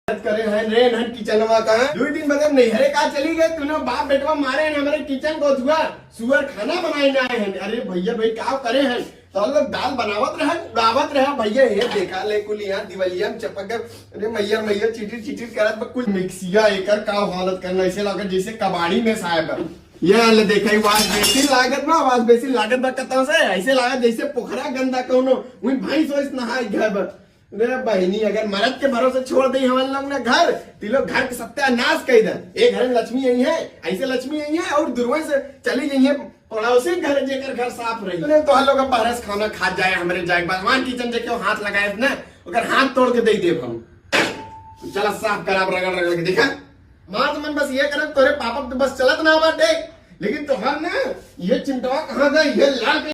करे हैं रे नन किचनवा का 2 दिन बदे नहरे का चली गए तूने बाप बेटवा मारे हैं हमारे किचन को छुआ सुअर खाना बनाई ना है। अरे भैया भाई क्या करे हैं तो लोग दाल बनावत रहे भैया ये देखा ले कुल यहाँ दिवलिया में चपक गए। अरे मैया चिटिर करत कुल मिक्सिया एकर का हालत करना ऐसे लगे जैसे कबाड़ी में साहब ये ले देखा वाज बेसी लागत बा कतौ से ऐसे लागत जैसे पोखरा गंदा कोनो वही भाई सोच नहाई घर। अरे बहनी अगर मरद के भरोसे छोड़ दी हम लोग ना घर तो घर के सत्यानाश कर दे। एक घर में लक्ष्मी यही है ऐसे लक्ष्मी यही है और दुर्वे से चली गई है पड़ोसी घर जेकर घर साफ रही तो हम लोग बाहर से खाना खा जाए हमारे जाए भगवान किचन जे क्यों हाथ लगाए ना अगर हाथ तोड़ के दे दे हम चला साफ करा रगड़ के देखा माँ तो मन बस ये करे तोरे पापा तो बस चलत ना बाटे लेकिन तो हम ना ये चिंटवा कहाँ गए ये लाल